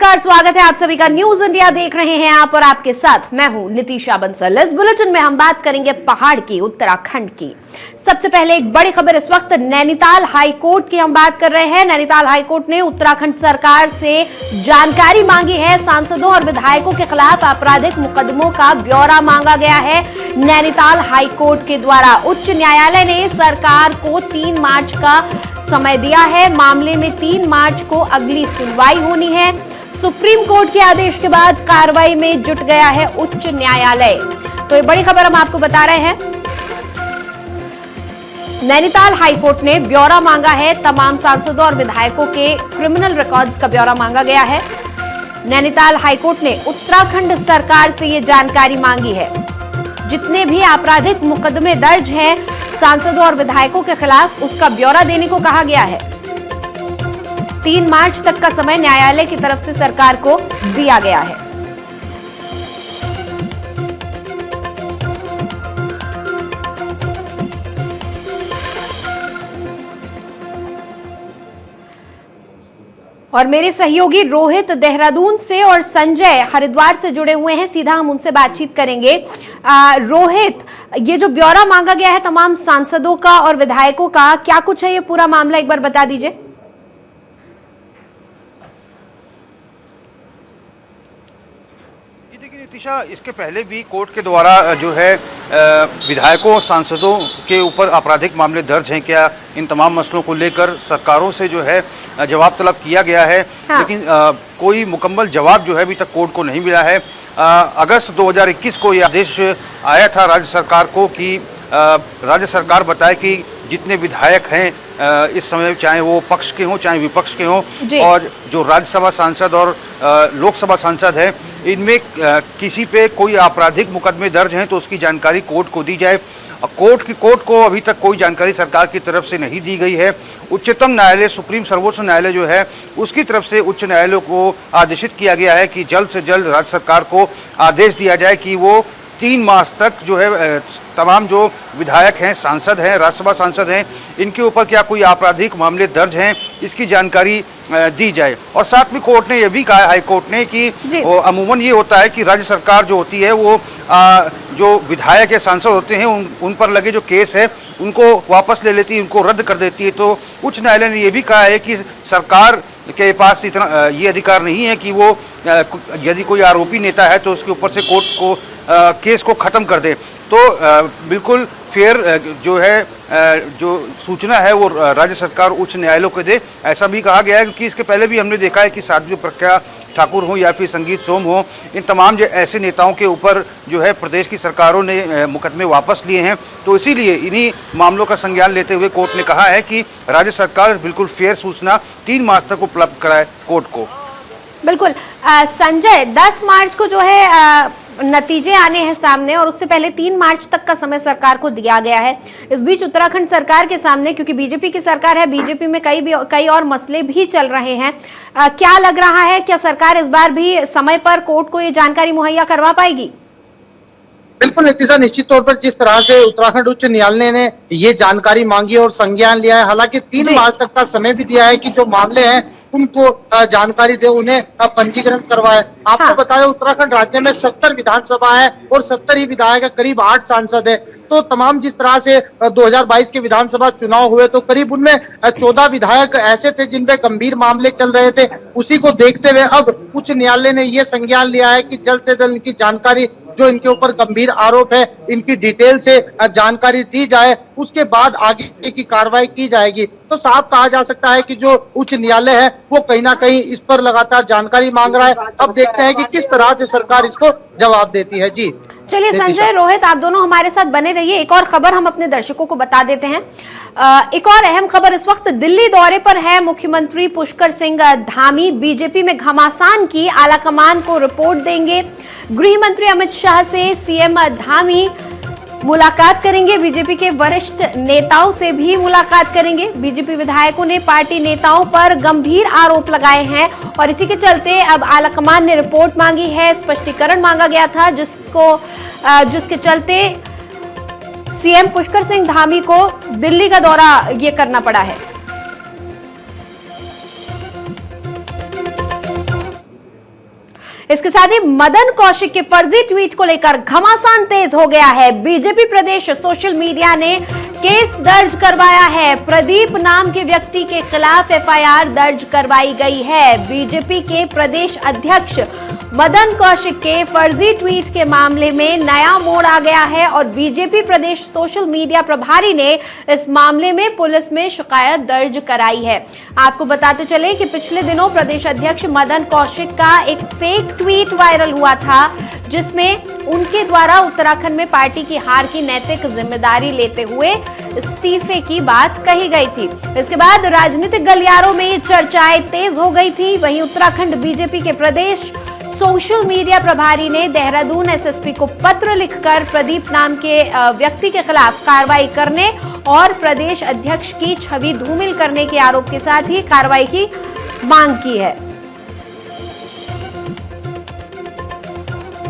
नमस्कार, स्वागत है आप सभी का। न्यूज इंडिया देख रहे हैं आप और आपके साथ मैं हूं नितिशा बंसल। इस बुलेटिन में हम बात करेंगे पहाड़ की, उत्तराखंड की। सबसे पहले एक बड़ी खबर इस वक्त नैनीताल हाईकोर्ट की हम बात कर रहे हैं। नैनीताल हाईकोर्ट ने उत्तराखंड सरकार से जानकारी मांगी है। सांसदों और विधायकों के खिलाफ आपराधिक मुकदमों का ब्यौरा मांगा गया है नैनीताल हाईकोर्ट के द्वारा। उच्च न्यायालय ने सरकार को 3 मार्च का समय दिया है। मामले में 3 मार्च को अगली सुनवाई होनी है। सुप्रीम कोर्ट के आदेश के बाद कार्रवाई में जुट गया है उच्च न्यायालय। तो ये बड़ी खबर हम आपको बता रहे हैं। नैनीताल हाईकोर्ट ने ब्यौरा मांगा है। तमाम सांसदों और विधायकों के क्रिमिनल रिकॉर्ड्स का ब्यौरा मांगा गया है। नैनीताल हाईकोर्ट ने उत्तराखंड सरकार से ये जानकारी मांगी है। जितने भी आपराधिक मुकदमे दर्ज हैं सांसदों और विधायकों के खिलाफ, उसका ब्यौरा देने को कहा गया है। 3 मार्च तक का समय न्यायालय की तरफ से सरकार को दिया गया है। और मेरे सहयोगी रोहित देहरादून से और संजय हरिद्वार से जुड़े हुए हैं। सीधा हम उनसे बातचीत करेंगे। रोहित, ये जो ब्यौरा मांगा गया है तमाम सांसदों का और विधायकों का, क्या कुछ है ये पूरा मामला, एक बार बता दीजिए। नितिशा, इसके पहले भी कोर्ट के द्वारा जो है विधायकों और सांसदों के ऊपर आपराधिक मामले दर्ज हैं क्या, इन तमाम मसलों को लेकर सरकारों से जो है जवाब तलब किया गया है। हाँ। लेकिन कोई मुकम्मल जवाब जो है अभी तक कोर्ट को नहीं मिला है। अगस्त 2021 को यह आदेश आया था राज्य सरकार को कि राज्य सरकार बताए कि जितने विधायक हैं इस समय, चाहे वो पक्ष के हों चाहे विपक्ष के हों, और जो राज्यसभा सांसद और लोकसभा सांसद हैं, इनमें किसी पे कोई आपराधिक मुकदमे दर्ज हैं तो उसकी जानकारी कोर्ट को दी जाए। कोर्ट को अभी तक कोई जानकारी सरकार की तरफ से नहीं दी गई है। उच्चतम न्यायालय, सर्वोच्च न्यायालय जो है, उसकी तरफ से उच्च न्यायालय को आदेशित किया गया है कि जल्द से जल्द राज्य सरकार को आदेश दिया जाए कि वो 3 मास तक जो है तमाम जो विधायक हैं, सांसद हैं, राज्यसभा सांसद हैं, इनके ऊपर क्या कोई आपराधिक मामले दर्ज हैं, इसकी जानकारी दी जाए। और साथ में कोर्ट ने यह भी कहा, हाई कोर्ट ने, कि अमूमन ये होता है कि राज्य सरकार जो होती है वो जो विधायक या सांसद होते हैं उन पर लगे जो केस है उनको वापस ले लेती है, उनको रद्द कर देती है। तो उच्च न्यायालय ने यह भी कहा है कि सरकार के पास इतना ये अधिकार नहीं है कि वो यदि कोई आरोपी नेता है तो उसके ऊपर से कोर्ट को केस को ख़त्म कर दे। तो बिल्कुल फेयर जो है जो सूचना है वो राज्य सरकार उच्च न्यायालय को दे, ऐसा भी कहा गया है। क्योंकि इसके पहले भी हमने देखा है कि साध्वी प्रज्ञा ठाकुर हो या फिर संगीत सोम हो, इन तमाम जो ऐसे नेताओं के ऊपर जो है प्रदेश की सरकारों ने मुकदमे वापस लिए हैं। तो इसीलिए इन्हीं मामलों का संज्ञान लेते हुए कोर्ट ने कहा है कि राज्य सरकार बिल्कुल फेयर सूचना 3 मार्च तक उपलब्ध कराए कोर्ट को। बिल्कुल। संजय, 10 मार्च को जो है नतीजे आने हैं सामने, और उससे पहले 3 मार्च तक का समय सरकार को दिया गया है। इस बीच उत्तराखंड सरकार के सामने, क्योंकि बीजेपी की सरकार है, बीजेपी में कई और मसले भी चल रहे हैं, क्या लग रहा है, क्या सरकार इस बार भी समय पर कोर्ट को ये जानकारी मुहैया करवा पाएगी? बिल्कुल नितिशा, निश्चित तौर पर जिस तरह से उत्तराखंड उच्च न्यायालय ने ये जानकारी मांगी और संज्ञान लिया है, हालांकि 3 मार्च तक का समय भी दिया है कि जो मामले हैं उनको जानकारी दे, उन्हें पंजीकरण करवाए। आपको बताया उत्तराखंड राज्य में 70 विधानसभा है और 70 ही विधायक है, करीब 8 सांसद है। तो तमाम जिस तरह से 2022 के विधानसभा चुनाव हुए तो करीब उनमें 14 विधायक ऐसे थे जिन पे गंभीर मामले चल रहे थे। उसी को देखते हुए अब उच्च न्यायालय ने ये संज्ञान लिया है कि जल्द से जल्द इनकी जानकारी, जो इनके ऊपर गंभीर आरोप है, इनकी डिटेल से जानकारी दी जाए, उसके बाद आगे की कार्रवाई की जाएगी। तो साफ कहा जा सकता है कि जो उच्च न्यायालय है वो कहीं ना कहीं इस पर लगातार जानकारी मांग रहा है। अब देखते हैं कि किस तरह से सरकार इसको जवाब देती है। जी चलिए संजय, रोहित, आप दोनों हमारे साथ बने रहिए। एक और खबर हम अपने दर्शकों को बता देते हैं। एक और अहम खबर, इस वक्त दिल्ली दौरे पर है मुख्यमंत्री पुष्कर सिंह धामी। बीजेपी में घमासान की आलाकमान को रिपोर्ट देंगे। गृह मंत्री अमित शाह से सीएम धामी मुलाकात करेंगे। बीजेपी के वरिष्ठ नेताओं से भी मुलाकात करेंगे। बीजेपी विधायकों ने पार्टी नेताओं पर गंभीर आरोप लगाए हैं और इसी के चलते अब आलाकमान ने रिपोर्ट मांगी है। स्पष्टीकरण मांगा गया था जिसके चलते सीएम पुष्कर सिंह धामी को दिल्ली का दौरा ये करना पड़ा है। इसके साथ ही मदन कौशिक के फर्जी ट्वीट को लेकर घमासान तेज हो गया है। बीजेपी प्रदेश सोशल मीडिया ने केस दर्ज करवाया है। प्रदीप नाम के व्यक्ति के खिलाफ एफआईआर दर्ज करवाई गई है। बीजेपी के प्रदेश अध्यक्ष मदन कौशिक के फर्जी ट्वीट के मामले में नया मोड़ आ गया है और बीजेपी प्रदेश सोशल मीडिया प्रभारी ने इस मामले में पुलिस में शिकायत दर्ज कराई है। आपको बताते चले कि पिछले दिनों प्रदेश अध्यक्ष मदन कौशिक का एक फेक ट्वीट वायरल हुआ था, जिसमें उनके द्वारा उत्तराखंड में पार्टी की हार की नैतिक जिम्मेदारी लेते हुए इस्तीफे की बात कही गई थी। इसके बाद राजनीतिक गलियारों में ये चर्चाएं तेज हो गई थी। वहीं उत्तराखंड बीजेपी के प्रदेश सोशल मीडिया प्रभारी ने देहरादून एसएसपी को पत्र लिखकर प्रदीप नाम के व्यक्ति के खिलाफ कार्रवाई करने और प्रदेश अध्यक्ष की छवि धूमिल करने के आरोप के साथ ही कार्रवाई की मांग की है।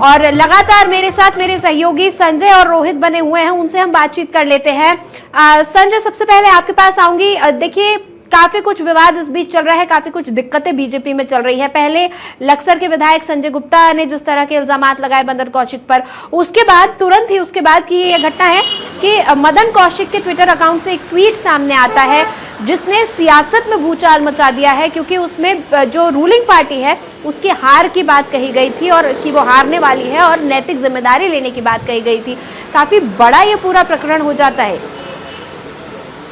और लगातार मेरे साथ मेरे सहयोगी संजय और रोहित बने हुए हैं, उनसे हम बातचीत कर लेते हैं। संजय, सबसे पहले आपके पास आऊंगी। देखिए, काफी कुछ विवाद इस बीच चल रहा है, काफी कुछ दिक्कतें बीजेपी में चल रही है। पहले लक्सर के विधायक संजय गुप्ता ने जिस तरह के इल्जामात लगाए मदन कौशिक पर, उसके बाद तुरंत ही उसके बाद की ये घटना है कि मदन कौशिक के ट्विटर अकाउंट से एक ट्वीट सामने आता है जिसने सियासत में भूचाल मचा दिया है, क्योंकि उसमें जो रूलिंग पार्टी है उसकी हार की बात कही गई थी और कि वो हारने वाली है और नैतिक जिम्मेदारी लेने की बात कही गई थी। काफी बड़ा ये पूरा प्रकरण हो जाता है।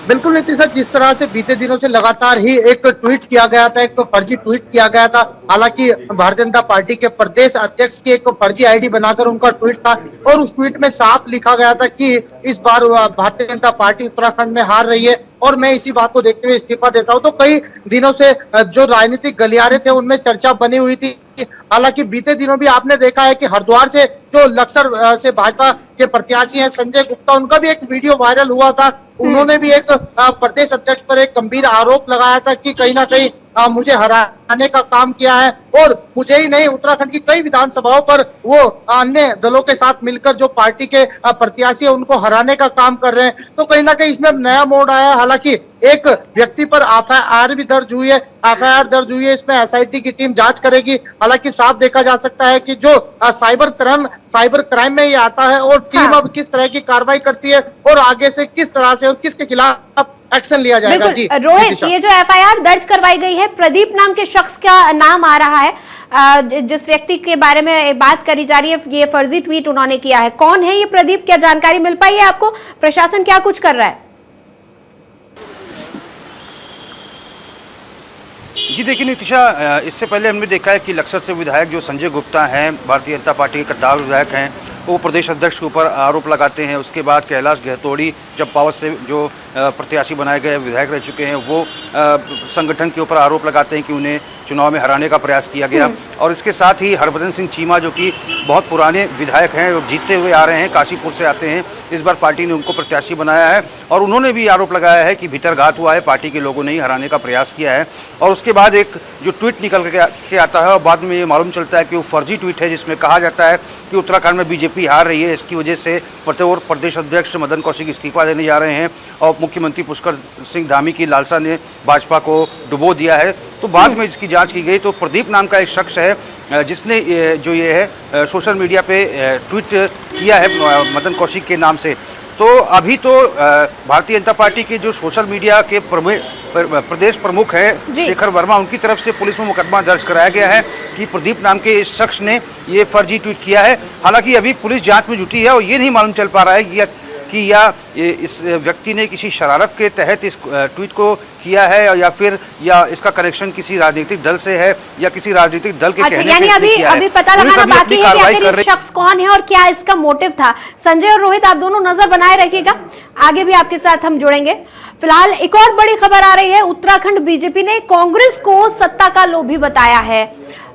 बिल्कुल नीतीश सर, जिस तरह से बीते दिनों से लगातार ही एक ट्वीट किया गया था, एक फर्जी ट्वीट किया गया था। हालांकि भारतीय जनता पार्टी के प्रदेश अध्यक्ष की एक फर्जी आईडी बनाकर उनका ट्वीट था और उस ट्वीट में साफ लिखा गया था कि इस बार भारतीय जनता पार्टी उत्तराखंड में हार रही है और मैं इसी बात को देखते हुए इस्तीफा देता हूं। तो कई दिनों से जो राजनीतिक गलियारे थे उनमें चर्चा बनी हुई थी। हालांकि बीते दिनों भी आपने देखा है कि हरिद्वार से जो लक्सर से भाजपा के प्रत्याशी हैं संजय गुप्ता, उनका भी एक वीडियो वायरल हुआ था। उन्होंने भी एक प्रदेश अध्यक्ष पर एक गंभीर आरोप लगाया था कि कहीं ना कहीं मुझे हराने का काम किया है और मुझे ही नहीं, उत्तराखंड की कई विधानसभाओं पर वो अन्य दलों के साथ मिलकर जो पार्टी के प्रत्याशी है उनको हराने का काम कर रहे हैं। तो कहीं ना कहीं इसमें नया मोड़ आया। हालांकि एक व्यक्ति पर एफआईआर भी दर्ज हुई है, इसमें एसआईटी की टीम जांच करेगी। हालांकि साफ देखा जा सकता है कि जो साइबर क्राइम में ये आता है और टीम अब किस तरह की कार्रवाई करती है और आगे से किस तरह से और किसके खिलाफ एक्शन लिया जाएगा। जी रोहित, ये जो एफआईआर दर्ज करवाई गई है, प्रदीप नाम के शख्स का नाम आ रहा है जिस व्यक्ति के बारे में बात करी जा रही है, ये फर्जी ट्वीट उन्होंने किया है। कौन है ये प्रदीप? क्या जानकारी मिल पाई है आपको? प्रशासन क्या कुछ कर रहा है? जी देखिए नितिशा, इससे पहले हमने देखा है कि लक्सर से विधायक जो संजय गुप्ता हैं, भारतीय जनता पार्टी के कद्दावर विधायक हैं, वो प्रदेश अध्यक्ष के ऊपर आरोप लगाते हैं। उसके बाद कैलाश गहतोड़ी जब पावर से जो प्रत्याशी बनाए गए विधायक रह चुके हैं, वो संगठन के ऊपर आरोप लगाते हैं कि उन्हें चुनाव में हराने का प्रयास किया गया। और इसके साथ ही हरभजन सिंह चीमा जो कि बहुत पुराने विधायक हैं और जीतते हुए आ रहे हैं, काशीपुर से आते हैं, इस बार पार्टी ने उनको प्रत्याशी बनाया है और उन्होंने भी आरोप लगाया है कि भीतरघात हुआ है, पार्टी के लोगों ने ही हराने का प्रयास किया है। और उसके बाद एक जो ट्वीट निकल के आता है और बाद में ये मालूम चलता है कि वो फर्जी ट्वीट है, जिसमें कहा जाता है कि उत्तराखंड में बीजेपी हार रही है, इसकी वजह से प्रदेश अध्यक्ष मदन कौशिक इस्तीफा देने जा रहे हैं और मुख्यमंत्री पुष्कर सिंह धामी की लालसा ने भाजपा को डुबो दिया है। तो बाद में इसकी जांच की गई तो प्रदीप नाम का एक शख्स है जिसने जो ये है सोशल मीडिया पे ट्वीट किया है मदन कौशिक के नाम से। तो अभी तो भारतीय जनता पार्टी के जो सोशल मीडिया के प्रदेश प्रमुख हैं शेखर वर्मा, उनकी तरफ से पुलिस में मुकदमा दर्ज कराया गया है कि प्रदीप नाम के इस शख्स ने ये फर्जी ट्वीट किया है। हालांकि अभी पुलिस जांच में जुटी है और ये नहीं मालूम चल पा रहा है कि इस व्यक्ति ने किसी शरारत के तहत इस ट्वीट को किया है या इसका कनेक्शन किसी राजनीतिक दल से है या किसी राजनीतिक दल के कहने यानी अभी पता लगाना बाकी है कि आखिर ये शख्स कौन है और क्या इसका मोटिव था। संजय और रोहित, आप दोनों नजर बनाए रखिएगा, आगे भी आपके साथ हम जुड़ेंगे। फिलहाल एक और बड़ी खबर आ रही है, उत्तराखंड बीजेपी ने कांग्रेस को सत्ता का लोभी बताया है।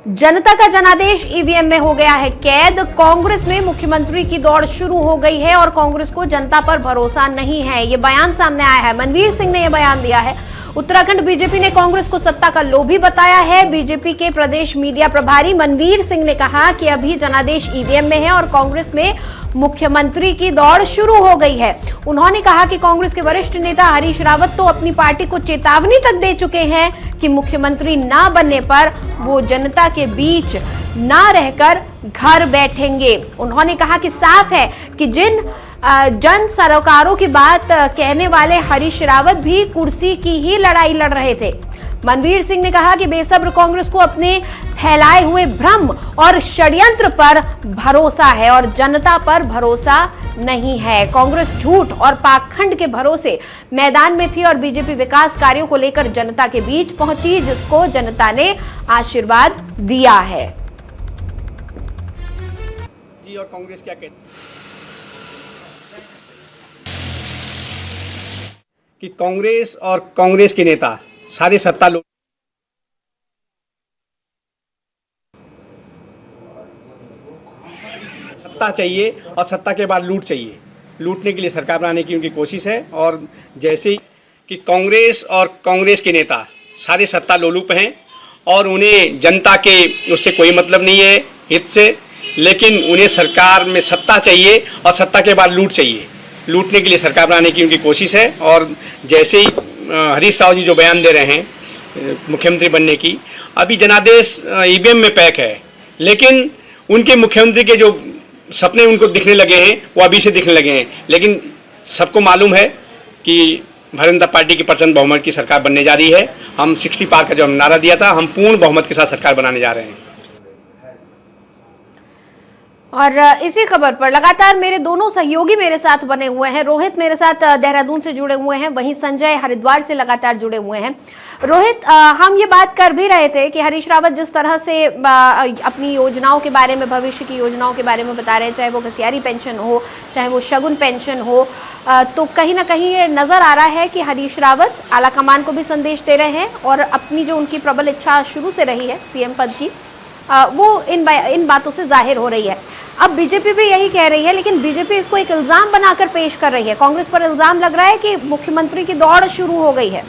जनता का जनादेश ईवीएम में हो गया है कैद। कांग्रेस में मुख्यमंत्री की दौड़ शुरू हो गई है और कांग्रेस को जनता पर भरोसा नहीं है, ये बयान सामने आया है। मनवीर सिंह ने यह बयान दिया है। उत्तराखंड बीजेपी ने कांग्रेस को सत्ता का लोभी बताया है। बीजेपी के प्रदेश मीडिया प्रभारी मनवीर सिंह ने कहा कि अभी जनादेश ईवीएम में है और कांग्रेस में मुख्यमंत्री की दौड़ शुरू हो गई है। उन्होंने कहा कि कांग्रेस के वरिष्ठ नेता हरीश रावत तो अपनी पार्टी को चेतावनी तक दे चुके हैं कि मुख्यमंत्री ना बनने पर वो जनता के बीच ना रहकर घर बैठेंगे। उन्होंने कहा कि साफ है कि जिन जन सरोकारों की बात कहने वाले हरीश रावत भी कुर्सी की ही लड़ाई लड़ रहे थे। मनवीर सिंह ने कहा कि बेसब्र कांग्रेस को अपने फैलाए हुए भ्रम और षड्यंत्र पर भरोसा है और जनता पर भरोसा नहीं है। कांग्रेस झूठ और पाखंड के भरोसे मैदान में थी और बीजेपी विकास कार्यों को लेकर जनता के बीच पहुंची, जिसको जनता ने आशीर्वाद दिया है। जी, और कांग्रेस क्या कहती कि कांग्रेस और कांग्रेस के नेता सारे सत्ता लोग सत्ता चाहिए और सत्ता के बाद लूट चाहिए। लूटने के लिए सरकार बनाने की उनकी कोशिश है। और जैसे कि कांग्रेस और कांग्रेस के नेता सारे सत्ता लोलुप हैं और उन्हें जनता के उससे कोई मतलब नहीं है हित से, लेकिन उन्हें सरकार में सत्ता चाहिए और सत्ता के बाद लूट चाहिए। लूटने के लिए सरकार बनाने की उनकी कोशिश है। और जैसे ही हरीश रावत जी जो बयान दे रहे हैं मुख्यमंत्री बनने की, अभी जनादेश ईवीएम में पैक है, लेकिन उनके मुख्यमंत्री के जो सपने उनको दिखने लगे हैं वो अभी से दिखने लगे हैं। लेकिन सबको मालूम है कि भारतीय जनता पार्टी की प्रचंड बहुमत की सरकार बनने जा रही है। हम 60 पार का जो हम नारा दिया था, हम पूर्ण बहुमत के साथ सरकार बनाने जा रहे हैं। और इसी खबर पर लगातार मेरे दोनों सहयोगी मेरे साथ बने हुए हैं। रोहित मेरे साथ देहरादून से जुड़े हुए हैं, वहीं संजय हरिद्वार से लगातार जुड़े हुए हैं। रोहित, हम ये बात कर भी रहे थे कि हरीश रावत जिस तरह से अपनी योजनाओं के बारे में, भविष्य की योजनाओं के बारे में बता रहे हैं, चाहे वो घसियारी पेंशन हो, चाहे वो शगुन पेंशन हो, तो कहीं ना कहीं ये नजर आ रहा है कि हरीश रावत आलाकमान को भी संदेश दे रहे हैं और अपनी जो उनकी प्रबल इच्छा शुरू से रही है सीएम पद की, वो इन बातों से जाहिर हो रही है। अब बीजेपी भी यही कह रही है, लेकिन बीजेपी इसको एक इल्जाम बनाकर पेश कर रही है। कांग्रेस पर इल्जाम लग रहा है कि मुख्यमंत्री की दौड़ शुरू हो गई है।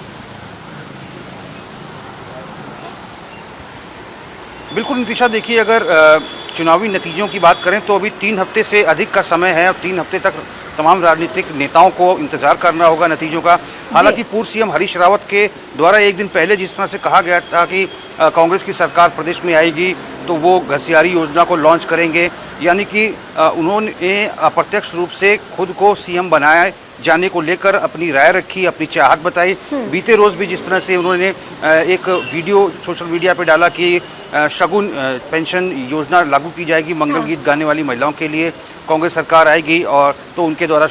बिल्कुल नितिशा, देखिए अगर चुनावी नतीजों की बात करें तो अभी 3 हफ्ते से अधिक का समय है और 3 हफ्ते तक तमाम राजनीतिक नेताओं को इंतजार करना होगा नतीजों का। हालांकि पूर्व सीएम हरीश रावत के द्वारा एक दिन पहले जिस तरह से कहा गया था कि कांग्रेस की सरकार प्रदेश में आएगी तो वो घसियारी योजना को लॉन्च करेंगे, यानी कि उन्होंने अप्रत्यक्ष रूप से खुद को सीएम बनाए जाने को लेकर अपनी राय रखी, अपनी चाहत बताई। बीते रोज भी जिस तरह से उन्होंने एक वीडियो सोशल मीडिया पे डाला कि शगुन पेंशन योजना लागू की जाएगी, मंगल गीत गाने वाली महिलाओं के लिए कांग्रेस सरकार आएगी और तो उनके द्वारा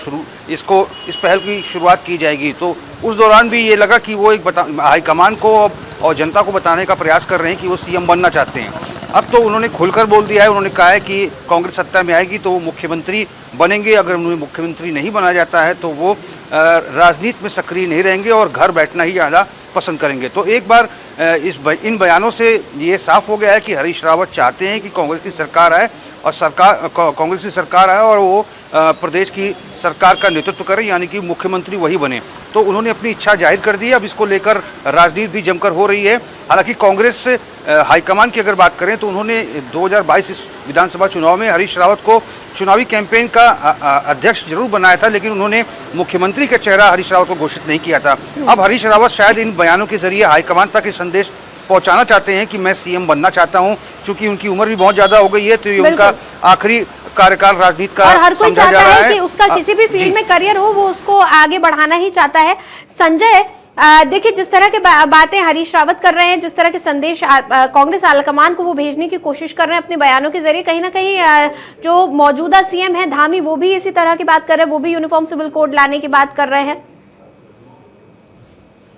इस पहल की शुरुआत की जाएगी। तो उस दौरान भी ये लगा कि वो एक हाईकमान को और जनता को बताने का प्रयास कर रहे हैं कि वो सीएम बनना चाहते हैं। अब तो उन्होंने खुलकर बोल दिया है, उन्होंने कहा है कि कांग्रेस सत्ता में आएगी तो वो मुख्यमंत्री बनेंगे। अगर उन्हें मुख्यमंत्री नहीं बनाया जाता है तो वो राजनीति में सक्रिय नहीं रहेंगे और घर बैठना ही ज़्यादा पसंद करेंगे। तो एक बार इन बयानों से ये साफ हो गया है कि हरीश रावत चाहते हैं कि कांग्रेस की सरकार आए और कांग्रेस की सरकार आए और वो प्रदेश की सरकार का नेतृत्व करें, यानी कि मुख्यमंत्री वही बने। तो उन्होंने अपनी इच्छा जाहिर कर दी है। अब इसको लेकर राजनीति भी जमकर हो रही है। हालांकि कांग्रेस हाईकमान की अगर बात करें तो उन्होंने 2022 इस विधानसभा चुनाव में हरीश रावत को चुनावी कैंपेन का अध्यक्ष जरूर बनाया था, लेकिन उन्होंने मुख्यमंत्री का चेहरा हरीश रावत को घोषित नहीं किया था। अब हरीश रावत शायद इन बयानों के जरिए हाईकमान तक ये संदेश पहुंचाना चाहते हैं कि मैं सीएम बनना चाहता हूं। चूंकि उनकी उम्र भी बहुत ज्यादा हो गई है तो ये उनका आखिरी कार्यकाल राजनीति का और हर कोई समझा चाहता जा रहा है कि उसका किसी भी फील्ड में करियर हो, वो उसको आगे बढ़ाना ही चाहता है। संजय, देखिए जिस तरह के बातें हरीश रावत कर रहे हैं, जिस तरह के संदेश कांग्रेस आलाकमान को वो भेजने की कोशिश कर रहे हैं अपने बयानों के जरिए, कहीं ना कहीं जो मौजूदा सीएम है धामी, वो भी इसी तरह की बात कर रहे हैं, वो भी यूनिफॉर्म सिविल कोड लाने की बात कर रहे हैं।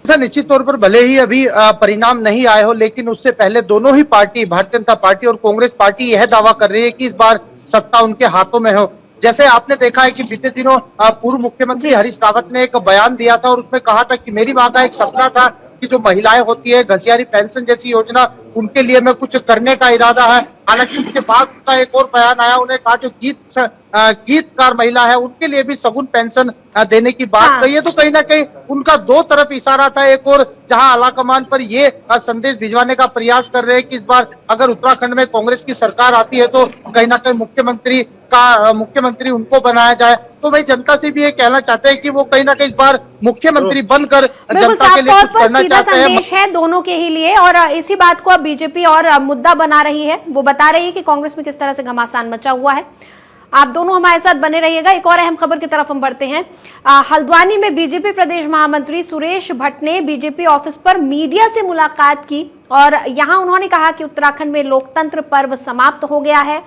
निश्चित तौर पर भले ही अभी परिणाम नहीं आए हो, लेकिन उससे पहले दोनों ही पार्टी, भारतीय जनता पार्टी और कांग्रेस पार्टी, यह दावा कर रही है कि इस बार सत्ता उनके हाथों में हो। जैसे आपने देखा है कि बीते दिनों पूर्व मुख्यमंत्री हरीश रावत ने एक बयान दिया था और उसमें कहा था कि मेरी मां का एक सपना था कि जो महिलाएं होती है, घसियारी पेंशन जैसी योजना, उनके लिए मैं कुछ करने का इरादा है। हालांकि उसके बाद उनका एक और बयान आया, उन्हें कहा जो गीतकार महिला है उनके लिए भी सगुन पेंशन देने की बात कही है। तो कहीं ना कहीं उनका दो तरफ इशारा था। एक और जहां आलाकमान पर ये संदेश भिजवाने का प्रयास कर रहे हैं कि इस बार अगर उत्तराखंड में कांग्रेस की सरकार आती है तो कहीं ना कहीं मुख्यमंत्री उनको बनाया जाए। तो वही जनता से भी ये कहना चाहते हैं कि वो कहीं ना कहीं इस बार मुख्यमंत्री बनकर बिल्कुल जनता साफ के लिए तौर कुछ पर करना सीधा चाहते हैं। संदेश है दोनों के ही लिए, और इसी बात को अब बीजेपी और मुद्दा बना रही है। वो बता रही है कि कांग्रेस में किस तरह से घमासान मचा हुआ है। आप दोनों हमारे साथ बने रहिएगा। एक और अहम खबर की तरफ हम बढ़ते हैं। हल्द्वानी में बीजेपी प्रदेश महामंत्री सुरेश भट्ट ने बीजेपी ऑफिस पर मीडिया से मुलाकात की और यहां उन्होंने कहा कि उत्तराखंड में लोकतंत्र पर्व समाप्त हो गया है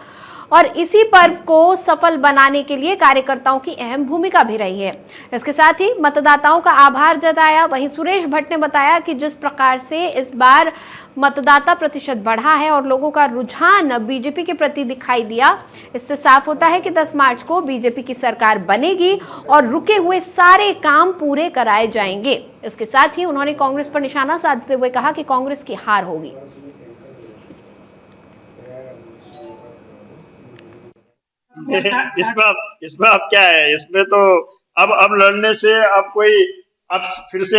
और इसी पर्व को सफल बनाने के लिए कार्यकर्ताओं की अहम भूमिका भी रही है। इसके साथ ही मतदाताओं का आभार जताया। वहीं सुरेश भट्ट ने बताया कि जिस प्रकार से इस बार मतदाता प्रतिशत बढ़ा है और लोगों का रुझान बीजेपी के प्रति दिखाई दिया, इससे साफ होता है कि 10 मार्च को बीजेपी की सरकार बनेगी और रुके हुए सारे काम पूरे कराए जाएंगे। इसके साथ ही उन्होंने कांग्रेस पर निशाना साधते हुए कहा कि कांग्रेस की हार होगी। इसमें अब क्या है, इसमें तो अब लड़ने से अब फिर से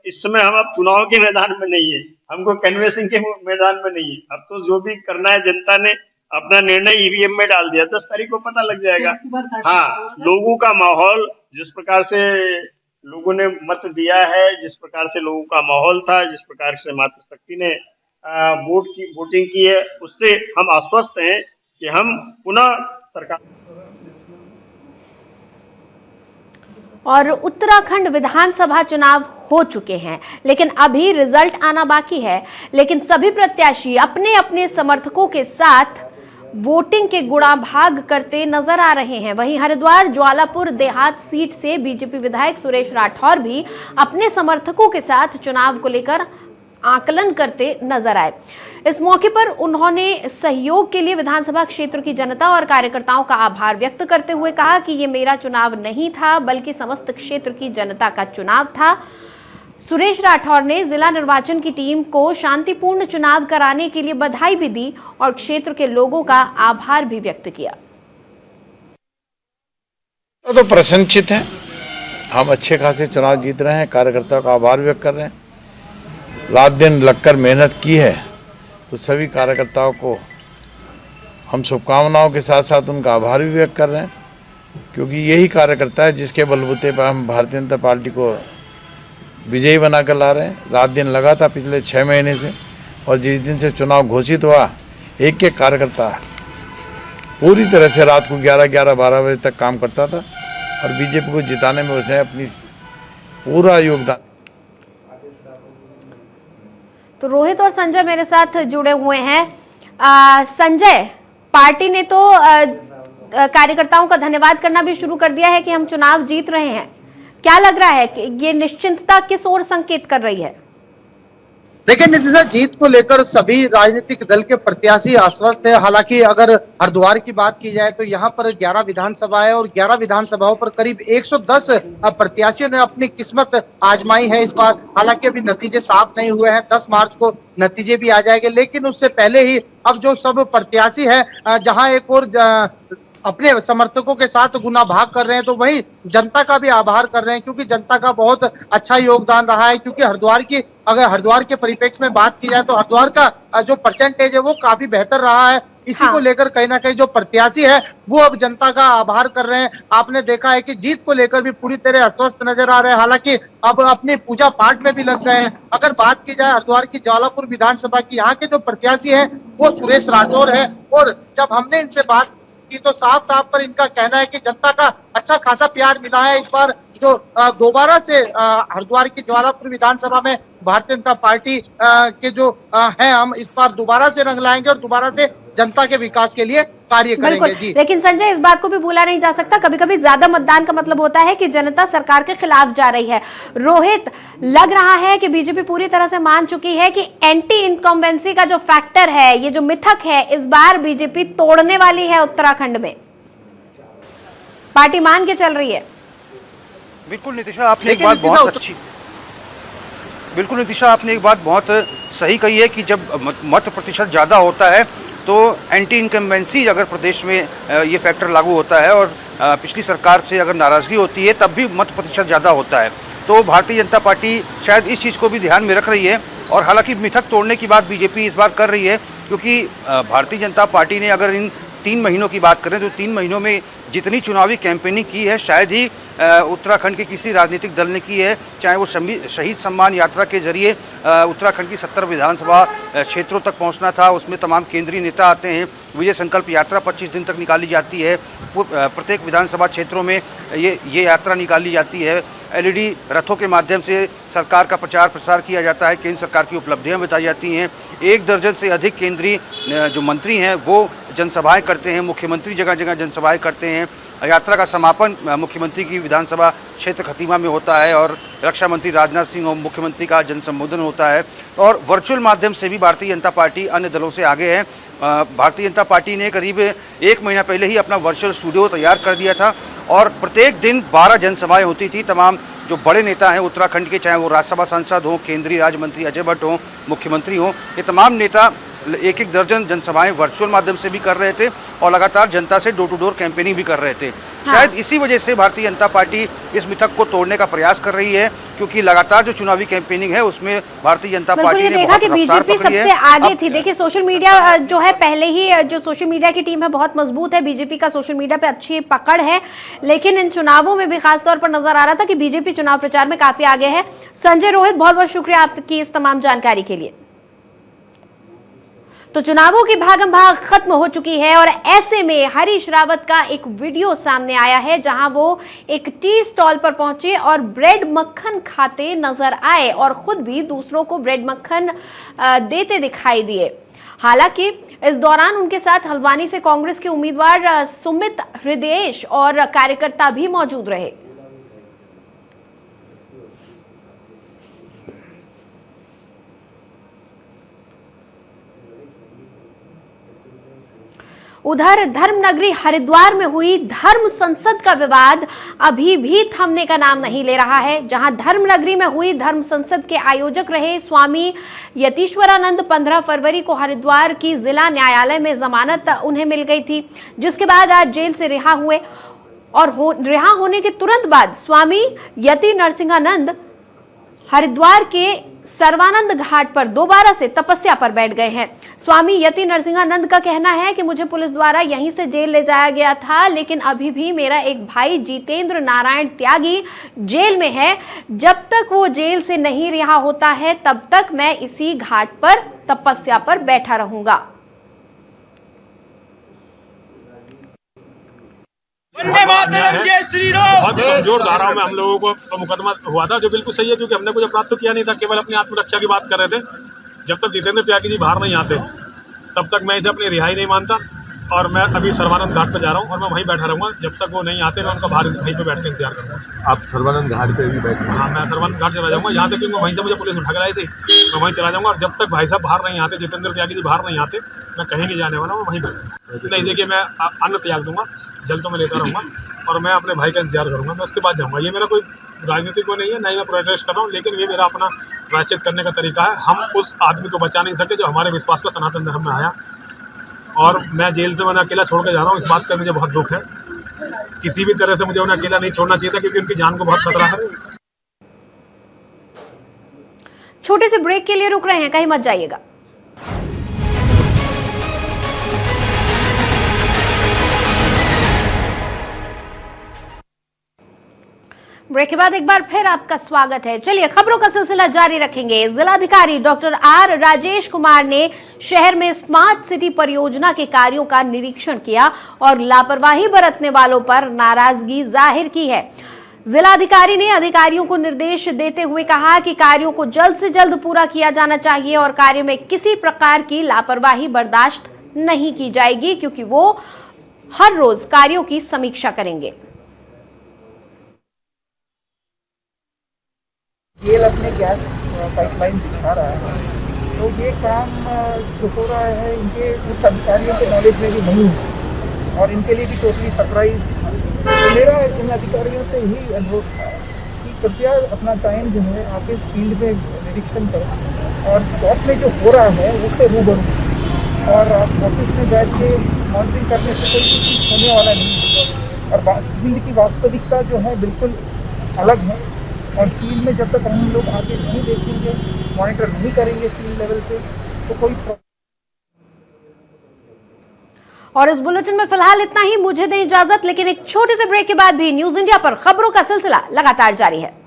इस समय हम अब चुनाव के मैदान में नहीं है, हमको कैनवेसिंग के मैदान में नहीं है। अब तो जो भी करना है, जनता ने अपना निर्णय ईवीएम में डाल दिया, 10 तारीख को पता लग जाएगा। हाँ, लोगों का माहौल, जिस प्रकार से लोगों ने मत दिया है, जिस प्रकार से लोगों का माहौल था, जिस प्रकार से मातृशक्ति ने वोटिंग की है, उससे हम आश्वस्त हैं कि हम पुनः सरकार। और उत्तराखंड विधानसभा चुनाव हो चुके हैं, लेकिन अभी रिजल्ट आना बाकी है। लेकिन सभी प्रत्याशी अपने अपने समर्थकों के साथ वोटिंग के गुणाभाग करते नजर आ रहे हैं। वहीं हरिद्वार ज्वालापुर देहात सीट से बीजेपी विधायक सुरेश राठौर भी अपने समर्थकों के साथ चुनाव को लेकर आकलन करते नजर आए। इस मौके पर उन्होंने सहयोग के लिए विधानसभा क्षेत्र की जनता और कार्यकर्ताओं का आभार व्यक्त करते हुए कहा कि ये मेरा चुनाव नहीं था, बल्कि समस्त क्षेत्र की जनता का चुनाव था। सुरेश राठौर ने जिला निर्वाचन की टीम को शांतिपूर्ण चुनाव कराने के लिए बधाई भी दी और क्षेत्र के लोगों का आभार भी व्यक्त किया। तो प्रसन्नचित हैं, हम अच्छे खासे चुनाव जीत रहे हैं, कार्यकर्ताओं का आभार व्यक्त कर रहे हैं। रात दिन लगकर मेहनत की है, तो सभी कार्यकर्ताओं को हम शुभकामनाओं के साथ साथ उनका आभार भी व्यक्त कर रहे हैं, क्योंकि यही कार्यकर्ता है जिसके बलबूते पर हम भारतीय जनता पार्टी को विजयी बनाकर ला रहे हैं। रात दिन लगा था पिछले 6 महीने से, और जिस दिन से चुनाव घोषित हुआ, एक एक कार्यकर्ता पूरी तरह से रात को 11-12 बजे तक काम करता था और बीजेपी को जिताने में उसने अपनी पूरा योगदान। तो रोहित और संजय मेरे साथ जुड़े हुए हैं। संजय, पार्टी ने तो कार्यकर्ताओं का धन्यवाद करना भी शुरू कर दिया है कि हम चुनाव जीत रहे हैं। क्या लग रहा है कि ये निश्चिंतता किस ओर संकेत कर रही है? देखिए नितिशा, जीत को लेकर सभी राजनीतिक दल के प्रत्याशी आश्वस्त है। हालांकि अगर हरिद्वार की बात की जाए तो यहाँ पर 11 विधानसभा है और 11 विधानसभाओं पर करीब 110 प्रत्याशियों ने अपनी किस्मत आजमाई है इस बार। हालांकि अभी नतीजे साफ नहीं हुए हैं, 10 मार्च को नतीजे भी आ जाएंगे, लेकिन उससे पहले ही अब जो सब प्रत्याशी है जहाँ एक और अपने समर्थकों के साथ गुना भाग कर रहे हैं, तो वही जनता का भी आभार कर रहे हैं, क्योंकि जनता का बहुत अच्छा योगदान रहा है। क्योंकि अगर हरिद्वार के परिप्रेक्ष्य में बात की जाए तो हरिद्वार का जो परसेंटेज है वो काफी बेहतर रहा है। इसी को लेकर कहीं ना कहीं जो प्रत्याशी है वो अब जनता का आभार कर रहे हैं। आपने देखा है कि जीत को लेकर भी पूरी तरह अस्वस्थ नजर आ रहे हैं, हालांकि अब अपने पूजा पाठ में भी लग गए हैं। अगर बात की जाए हरिद्वार की ज्वालापुर विधानसभा की, यहाँ के जो प्रत्याशी है वो सुरेश राठौर है, और जब हमने इनसे बात की तो साफ साफ पर इनका कहना है कि जनता का अच्छा खासा प्यार मिला है इस बार। जो दोबारा से हरिद्वार की ज्वालापुर विधानसभा में भारतीय जनता पार्टी के जो है, हम इस बार दोबारा से रंग लाएंगे और दोबारा से जनता के विकास के लिए कार्य करेंगे। जी, लेकिन संजय, इस बात को भी भूला नहीं जा सकता, कभी कभी ज्यादा मतदान का मतलब होता है कि जनता सरकार के खिलाफ जा रही है। रोहित, लग रहा है कि बीजेपी पूरी तरह से मान चुकी है कि एंटी इनकम्बेंसी का जो फैक्टर है, ये जो मिथक है, इस बार बीजेपी तोड़ने वाली है उत्तराखंड में। पार्टी मान के चल रही है। बिल्कुल नितिशा, आपने एक बात बहुत अच्छी, बिल्कुल नितिशा, आपने एक बात बहुत सही कही है कि जब मत प्रतिशत ज़्यादा होता है तो एंटी इनकम्बेंसी अगर प्रदेश में ये फैक्टर लागू होता है और पिछली सरकार से अगर नाराज़गी होती है तब भी मत प्रतिशत ज़्यादा होता है। तो भारतीय जनता पार्टी शायद इस चीज़ को भी ध्यान में रख रही है, और हालांकि मिथक तोड़ने की बात बीजेपी इस बार कर रही है, क्योंकि भारतीय जनता पार्टी ने अगर इन 3 महीनों की बात करें तो 3 महीनों में जितनी चुनावी कैंपेनिंग की है शायद ही उत्तराखंड के किसी राजनीतिक दल ने की है, चाहे वो शहीद सम्मान यात्रा के जरिए उत्तराखंड की 70 विधानसभा क्षेत्रों तक पहुंचना था, उसमें तमाम केंद्रीय नेता आते हैं। विजय संकल्प यात्रा 25 दिन तक निकाली जाती है, प्रत्येक विधानसभा क्षेत्रों में ये यात्रा निकाली जाती है। LED रथों के माध्यम से सरकार का प्रचार प्रसार किया जाता है, केंद्र सरकार की उपलब्धियां बताई जाती हैं। 1 दर्जन से अधिक केंद्रीय जो मंत्री हैं वो जनसभाएं करते हैं, मुख्यमंत्री जगह जगह जनसभाएं करते हैं। यात्रा का समापन मुख्यमंत्री की विधानसभा क्षेत्र खतीमा में होता है और रक्षा मंत्री राजनाथ सिंह और मुख्यमंत्री का जन संबोधन होता है। और वर्चुअल माध्यम से भी भारतीय जनता पार्टी अन्य दलों से आगे है। भारतीय जनता पार्टी ने करीब 1 महीना पहले ही अपना वर्चुअल स्टूडियो तैयार कर दिया था और प्रत्येक दिन 12 जनसभाएं होती थी। तमाम जो बड़े नेता हैं उत्तराखंड के, चाहे वो राज्यसभा सांसद हों, केंद्रीय राज्य मंत्री अजय भट्ट हों, मुख्यमंत्री हों, ये तमाम नेता 1-1 दर्जन जनसभाएं वर्चुअल माध्यम से भी कर रहे थे और लगातार जनता से डोर टू डोर कैंपेनिंग भी कर रहे थे। शायद इसी वजह से भारतीय जनता पार्टी इस मिथक को तोड़ने का प्रयास कर रही है, क्योंकि लगातार जो चुनावी कैंपेनिंग है उसमें भारतीय जनता पार्टी ने देखा कि बीजेपी सबसे आगे थी। देखिए सोशल मीडिया जो है, पहले ही जो सोशल मीडिया की टीम है बहुत मजबूत है, बीजेपी का सोशल मीडिया पे अच्छी पकड़ है, लेकिन इन चुनावों में भी खासतौर पर नजर आ रहा था कि बीजेपी चुनाव प्रचार में काफी आगे है। संजय रोहित, बहुत बहुत शुक्रिया आपकी इस तमाम जानकारी के लिए। तो चुनावों की भागम भाग खत्म हो चुकी है और ऐसे में हरीश रावत का एक वीडियो सामने आया है जहां वो एक टी स्टॉल पर पहुंचे और ब्रेड मक्खन खाते नजर आए और खुद भी दूसरों को ब्रेड मक्खन देते दिखाई दिए। हालांकि इस दौरान उनके साथ हल्द्वानी से कांग्रेस के उम्मीदवार सुमित हृदयेश और कार्यकर्ता भी मौजूद रहे। उधर धर्मनगरी हरिद्वार में हुई धर्म संसद का विवाद अभी भी थमने का नाम नहीं ले रहा है। जहां धर्मनगरी में हुई धर्म संसद के आयोजक रहे स्वामी यतीश्वरानंद 15 फरवरी को हरिद्वार की जिला न्यायालय में जमानत उन्हें मिल गई थी, जिसके बाद आज जेल से रिहा हुए और रिहा होने के तुरंत बाद स्वामी यति नरसिंहानंद हरिद्वार के सर्वानंद घाट पर दोबारा से तपस्या पर बैठ गए हैं। स्वामी यति नरसिंहानंद का कहना है कि मुझे पुलिस द्वारा यहीं से जेल ले जाया गया था, लेकिन अभी भी मेरा एक भाई जितेंद्र नारायण त्यागी जेल में है। जब तक वो जेल से नहीं रिहा होता है तब तक मैं इसी घाट पर तपस्या पर बैठा रहूंगा। बहुत कमजोर धाराओं में हम लोगों को मुकदमा हुआ था, जो बिल्कुल सही है, क्योंकि हमने कुछ अपराध तो किया नहीं था, केवल अपनी आत्मरक्षा की बात कर रहे थे। जब तक जितेंद्र त्यागी जी बाहर नहीं आते तब तक मैं इसे अपनी रिहाई नहीं मानता और मैं अभी सर्वानंद घाट पर जा रहा हूँ और मैं वहीं बैठा रहूँगा जब तक वो नहीं आते। मैं उनका बाहर वहीं पे बैठ के इंतजार करूँगा। आप सर्वानंद घाट पे भी बैठे? हाँ, मैं सर्वानंद घाट चला जाऊँगा, यहाँ से क्योंकि वहीं से मुझे पुलिस उठा कर आई थी, मैं वहीं चला जाऊँगा और जब तक भाई साहब बाहर नहीं आते, जितेंद्र त्यागी जी बाहर नहीं आते, मैं कहीं नहीं जाने वाला, मैं वहीं बैठूँगा। नहीं, देखिए मैं अन्न त्याग दूंगा, जल तो मैं लेता रहूँगा और मैं अपने भाई का इंतजार करूँगा, मैं उसके बाद जाऊँगा। ये मेरा कोई राजनीतिक को नहीं है, नहीं मैं प्रोटेस्ट कर रहा हूँ, लेकिन ये मेरा अपना प्रायश्चित करने का तरीका है। हम उस आदमी को बचा नहीं सकते जो हमारे विश्वास पर सनातन धर्म में आया और मैं जेल से मैंने अकेला छोड़ के जा रहा हूँ। इस बात का मुझे बहुत दुख है। किसी भी तरह से मुझे उन्हें अकेला नहीं छोड़ना चाहिए था, क्योंकि उनकी जान को बहुत खतरा है। छोटे से ब्रेक के लिए रुक रहे हैं, कहीं मत जाइएगा। ब्रेक के बाद एक बार फिर आपका स्वागत है। चलिए खबरों का सिलसिला जारी रखेंगे। जिलाधिकारी डॉक्टर आर राजेश कुमार ने शहर में स्मार्ट सिटी परियोजना के कार्यों का निरीक्षण किया और लापरवाही बरतने वालों पर नाराजगी जाहिर की है। जिलाधिकारी ने अधिकारियों को निर्देश देते हुए कहा कि कार्यों को जल्द से जल्द पूरा किया जाना चाहिए और कार्य में किसी प्रकार की लापरवाही बर्दाश्त नहीं की जाएगी, क्योंकि वो हर रोज कार्यों की समीक्षा करेंगे। गेल अपने गैस पाइपलाइन दिखा रहा है, तो ये काम जो हो रहा है इनके कुछ अधिकारियों के नॉलेज में भी नहीं है और इनके लिए भी टोटली सरप्राइज। तो मेरा इन अधिकारियों से ही अनुरोध था कि कृपया अपना टाइम जो है आप इस फील्ड में निरीक्षण करें और स्पॉट में जो हो रहा है उससे रूबरू, और ऑफिस में बैठ के मॉनिटरिंग करने से कोई चीज़ होने वाला नहीं है। और फील्ड की वास्तविकता जो है बिल्कुल अलग है और फील्ड में जब तक हम लोग आगे नहीं देखेंगे, मॉनिटर नहीं करेंगे फील्ड लेवल पे, तो कोई और इस बुलेटिन में फिलहाल इतना ही। मुझे दें इजाजत, लेकिन एक छोटे से ब्रेक के बाद भी न्यूज इंडिया पर खबरों का सिलसिला लगातार जारी है।